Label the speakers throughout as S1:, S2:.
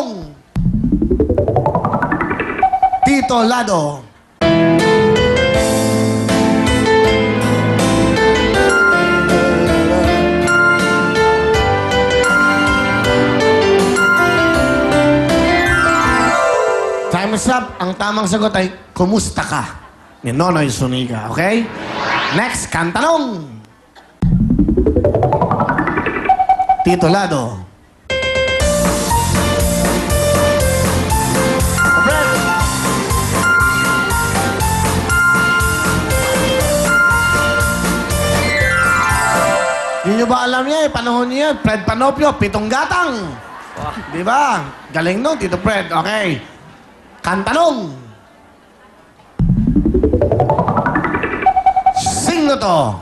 S1: Kantanong! Tito Lado. Time is up. Ang tamang sagot ay, kumusta ka? Ni Nonoy Zuniga, okay? Next, Kantanong! Tito Lado. Hindi nyo ba alam niya eh? Panahon niya, Fred Panopio, 7 gatang. Di ba? Galing nun, Tito Fred. Okay. Kantanong. Sing na to.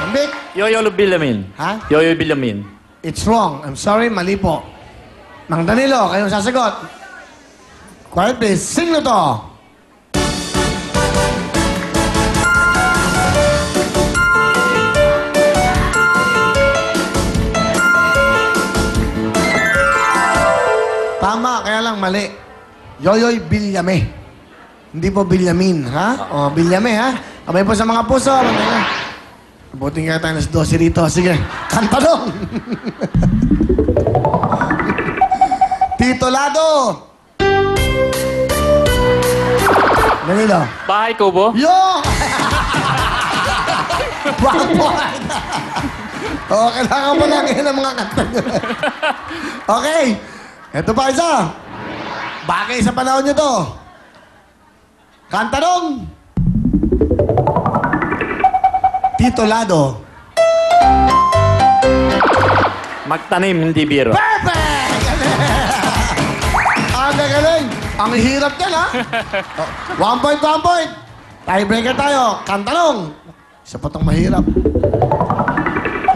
S1: Ambik.
S2: Yoyo Bilamin.
S1: Ha?
S2: Yoyo Bilamin.
S1: It's wrong. I'm sorry, mali po. Mang Danilo, kayong sasagot. Quiet please. Sing na to. Tama, kaya lang mali. Yoyoy Bilyame. Hindi po Bilyamin, ha? O, Bilyame, ha? Kamay po sa mga puso. Abutin kaya tayo nas 12 rito. Sige, Kantanong! Tito Lado! Danilo.
S2: Bahay Kubo.
S1: Yo! 1 point! O, kailangan mo lang yan ang mga kanta nyo. Okay. Ito pa isa. Bagay sa panahon nyo to. Kantanong. Tito Lado.
S2: Magtanim, hindi biro.
S1: Perfect! Ang gagaling. Ang hirap yan, ha? 1 point, 1 point. Tiebreaker tayo. Kantanong. Isa pa itong mahirap.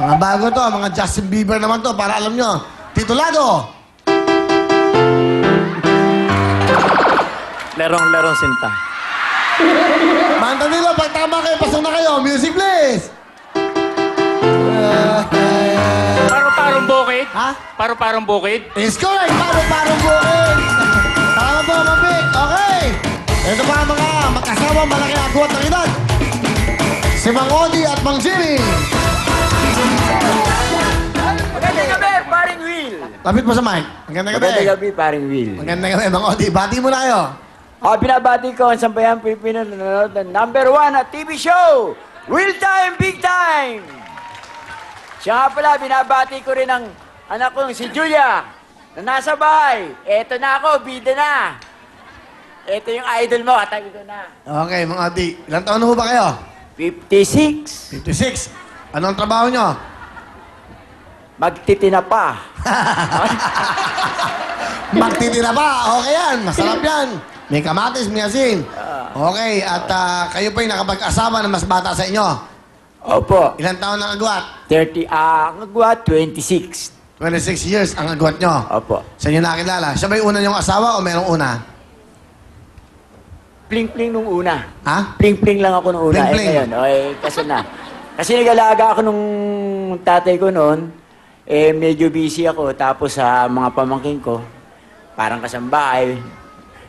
S1: Mga bago to, mga Justin Bieber naman to, para alam nyo. Tito Lado.
S2: Lerong-lerong sinta.
S1: Mang Danilo, pag tama kayo, pasok na kayo. Music, please!
S2: Paro-parong bukid.
S1: Ha?
S2: Paro-parong bukid.
S1: Is correct! Paro-parong bukid! Tama po, Mabik. Okay! Ito pa ang mga mag-asawa malaki agwat ng edad. Si Mang Odi at Mang Jimmy.
S3: Magandang gabi, paring Will.
S1: Lapit mo sa mic. Magandang gabi.
S3: Magandang gabi, paring Will.
S1: Magandang gabi, Mang Odi. Bati mo na kayo.
S3: Binabati ko ang sambayan Pilipino na nanonood ng #1 at TV show, Real Time, Big Time. Siya nga pala, binabati ko rin ang anak kong si Julia na nasa bahay. Eto na ako, bida na. Eto yung idol mo, katabi ko na.
S1: Okay, Mang Odi. Ilang taon na ho ba kayo?
S3: 56.
S1: 56. Ano ang trabaho nyo?
S3: Magtitina pa.
S1: Magtitira pa. Okay yan. Masarap yan. May kamatis, may asin. Okay. At kayo po yung nakapag-asawa na mas bata sa inyo.
S3: Opo.
S1: Ilang taon ang agwat?
S3: 30, ang agwat, 26.
S1: 26 years ang agwat nyo.
S3: Opo.
S1: Sa inyo nakilala. Siya ba yung una niyong asawa o merong una?
S3: Pling-pling nung una.
S1: Ha?
S3: Pling-pling lang ako nung una.
S1: Pling-pling.
S3: Eh, ngayon, kaso na. Kasi nag-alaga ako nung tatay ko noon, medyo busy ako. Tapos sa mga pamangkin ko, parang kasambahay,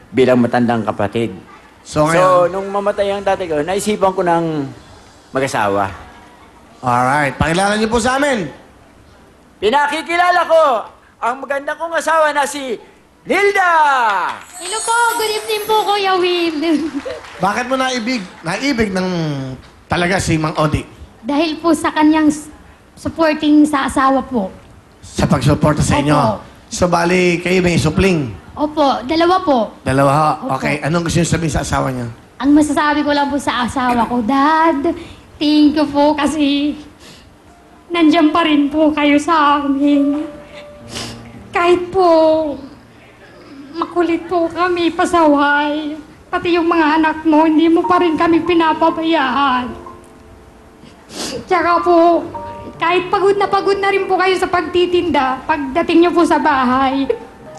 S3: bilang matandang kapatid.
S1: So ngayon?
S3: nung mamatay ang tatay ko, naisipan ko ng mag-asawa.
S1: Alright. Pakilala niyo po sa amin.
S3: Pinakikilala ko ang maganda kong asawa na si Nilda!
S4: Hello po, good evening po, Kuya Will.
S1: Bakit mo naibig ng talaga si Mang Odi?
S4: Dahil po sa kanyang supporting sa asawa po.
S1: Sa pagsuporta sa inyo?
S4: Opo.
S1: So bali, kayo may supling?
S4: Opo, dalawa po.
S1: Dalawa ho?
S4: Opo.
S1: Okay. Anong gusto niyo sabihin sa asawa niyo?
S4: Ang masasabi ko lang po sa asawa ko, Dad, thank you po kasi nandiyan pa rin po kayo sa amin. Kahit po makulit po kami, pasaway. Pati yung mga anak mo, hindi mo pa rin kami pinapabayaan. Tsaka po, kahit pagod na rin po kayo sa pagtitinda, pagdating niyo po sa bahay,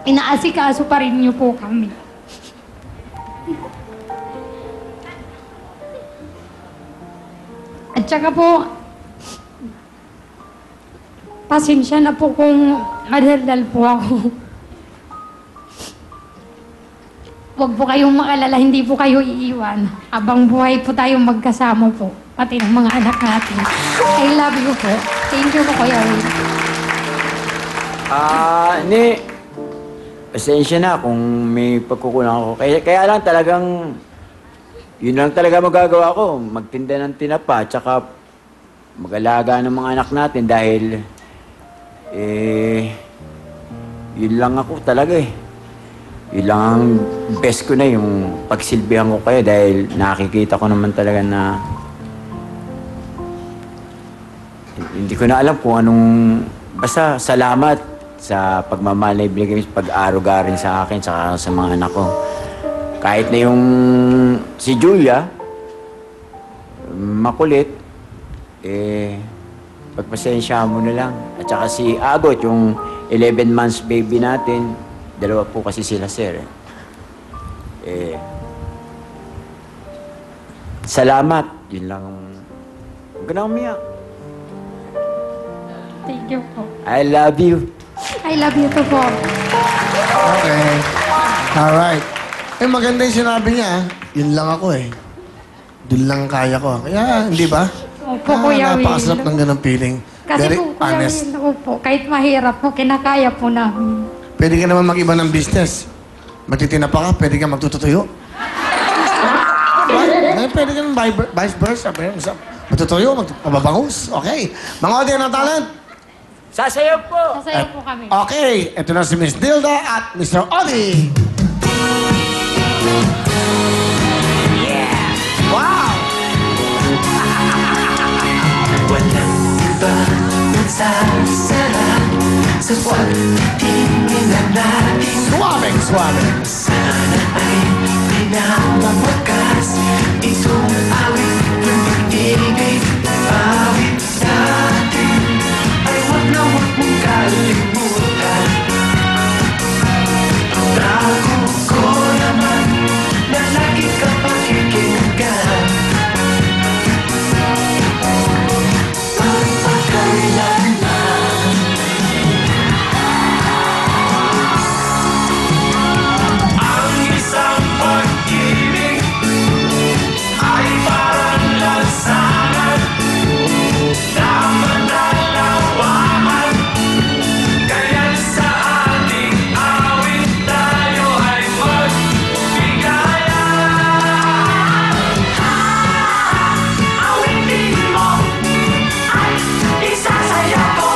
S4: inaasikaso pa rin niyo po kami. At tsaka po, pasensya na po kung madaldal po ako. Huwag po kayong makalala, hindi po kayo iiwan. Habang buhay po tayong magkasama po, pati ng mga anak natin. I love you po. Thank you po, Kuya Will.
S3: Ni, pasensya na kung may pagkukulang ako. Kaya lang talagang, yun lang talaga magagawa ko. Magtinda ng tinapa, tsaka mag-alaga ng mga anak natin dahil, yun lang ako talaga eh. Yun lang ang best ko na yung pagsilbihan ko kayo dahil nakikita ko naman talaga na hindi ko na alam kung anong, basta salamat sa pagmamahal na ibigay mo, pag-aruga rin sa akin, saka sa mga anak ko. Kahit na yung si Julia, makulit, pagpasensya mo na lang. At saka si Agot, yung 11 months baby natin, dalawa po kasi sila, sir. Salamat. Yun lang. Huwag ka na umiyak.
S4: Thank you po.
S3: I love you.
S4: I love you too po.
S1: Okay. Alright. Maganda yung sinabi niya. Yun lang ako eh. Doon lang kaya ko. Kaya, hindi ba?
S4: Opo, Kuya Will.
S1: Napakasarap ng ganang feeling.
S4: Kasi
S1: Very
S4: po, Kuya
S1: honest.
S4: Will, opo, kahit mahirap po, kinakaya po namin.
S1: Pwede ka naman mag-iba ng business. Magtitinapa ka, pwede ka magtututuyo. Pwede ka naman vice versa. Magtutuyo, magpababangus. Okay. Mga audience ng talent.
S3: Sasayaw po.
S4: Sasayaw po kami.
S1: Okay. Ito na si Miss Dilda at Mr. Odi. Wow!
S5: Walang iba magsasarap sa pagtingin na natin.
S1: Suwabing.
S5: Sana ay pinamamakas itong awit ng pag-ibig. Awit natin ay wag na wag mong kalimutan. Tago ko naman na lagi ka pakikinggan. Pagpakailanman ang isang pag-ibig ay parang lansangan na mananawahan. Kaya sa ating awit tayo ay magbigayan. Awitin mo ay isasaya ko.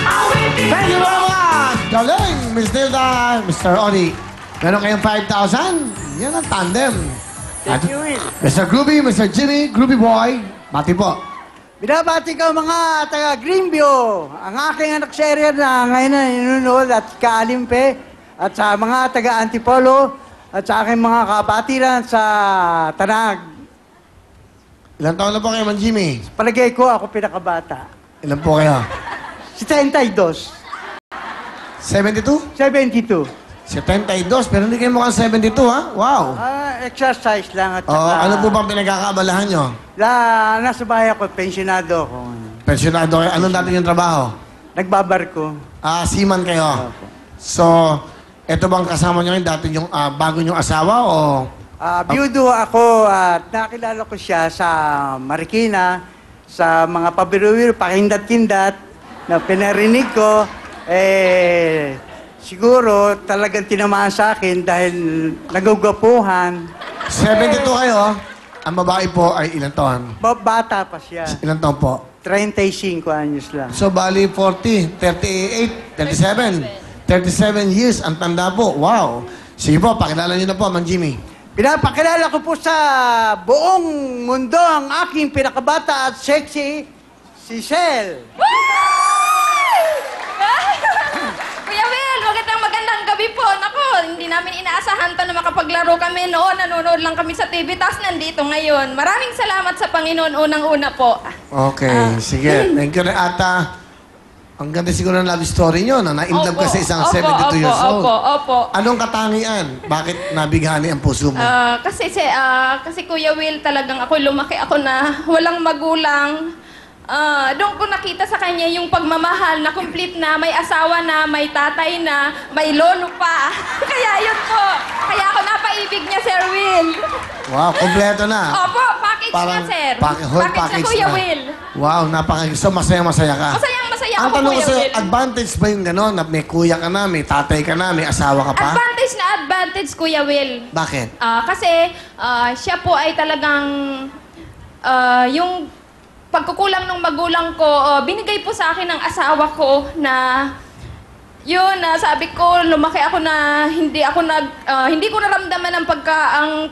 S5: Awitin
S1: Thank you very much! Galing, Miss Dilda, Mr. Odi. Meron kayong 5,000. Yan ang tandem.
S3: Thank you, Will.
S1: Mr. Groovy, Mr. Jimmy, Groovy Boy. Bati po.
S6: Binabati ko mga taga Greenview, ang aking anak sa area na ngayon na nanonood at kaalimpe, at sa mga taga Antipolo, at sa aking mga kabatiran sa Tanag.
S1: Ilan taon na po kayo, Man Jimmy?
S6: Palagay ko ako pinakabata.
S1: Ilan po kayo?
S6: 72,
S1: 72?
S6: 72.
S1: 72, pero hindi kayo mukhang 72, ha? Wow!
S6: Exercise lang at
S1: Oh,
S6: saka...
S1: ano po bang pinagkakaabalahan nyo?
S6: Nasa bahay ako, pensionado ako.
S1: Pensionado kayo. Anong dati yung trabaho?
S6: Nagbabarko.
S1: Seaman kayo. So, eto bang kasama nyo yung dati yung bago nyong asawa o...
S6: Biyudo ako at nakilala ko siya sa Marikina, sa mga pabiruwir, pakindat-kindat, na pinarinig ko, siguro talagang tinamaan sa akin dahil nagugwapuhan.
S1: 72 kayo. Ang babae po ay ilang taon?
S6: Bata pa siya.
S1: Ilang taon po?
S6: 35 anyos lang.
S1: So, bali 40, 38, 37. 37 years ang tanda po. Wow! Sige po, pakilala nyo na po, Mang Jimmy.
S6: Pinapakilala ko po sa buong mundo ang aking pinakabata at sexy, si Sel.
S7: Kuya Will, magandang gabi po. Naku, hindi namin inaasahan to na makapaglaro kami noon. Nanonood lang kami sa TV, tapos nandito ngayon. Maraming salamat sa Panginoon unang-una po.
S1: Okay, sige. Thank you. At ang ganda siguro ng love story nyo na na-inlove ka sa isang 72 years old.
S7: Opo.
S1: Anong katangian? Bakit nabighani ang puso mo?
S7: Kasi Kuya Will, talagang ako lumaki ako na walang magulang. Doon ko nakita sa kanya yung pagmamahal na complete na, may asawa na, may tatay na, may lolo pa. Kaya yun po. Kaya ako napaibig niya, Sir Will.
S1: Wow, kompleto na.
S7: Opo, package na, Sir.
S1: Whole
S7: Package
S1: package
S7: na, Kuya
S1: na.
S7: Will.
S1: Wow, so masaya-masaya ka.
S7: Masayang-masaya
S1: Ang
S7: ako,
S1: tanong ko
S7: Kuya
S1: sa'yo,
S7: Will.
S1: advantage ba yung gano'n? Na may kuya ka na, may tatay ka na, may asawa ka pa?
S7: Advantage na advantage, Kuya Will.
S1: Bakit?
S7: Kasi siya po ay talagang yung pagkukulang ng magulang ko, binigay po sa akin ng asawa ko na yun, sabi ko, lumaki ako na hindi ko naramdaman ang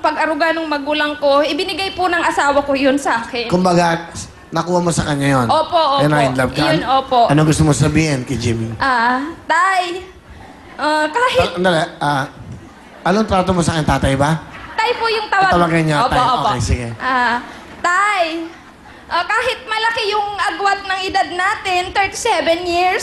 S7: pag-aruga ng magulang ko. Ibinigay po ng asawa ko yun sa akin.
S1: Kumbaga, nakuha mo sa kanya yun?
S7: Opo.
S1: And in love ka?
S7: Yun, opo.
S1: Ano gusto mo sabihin kay Jimmy?
S7: Tay, kahit
S1: Anong trato mo sa akin, tatay ba?
S7: tay po yung tawag.
S1: Tawagan niya, tay.
S7: Opo.
S1: Okay, sige.
S7: Tay, kahit malaki yung agwat ng edad natin, 37 years,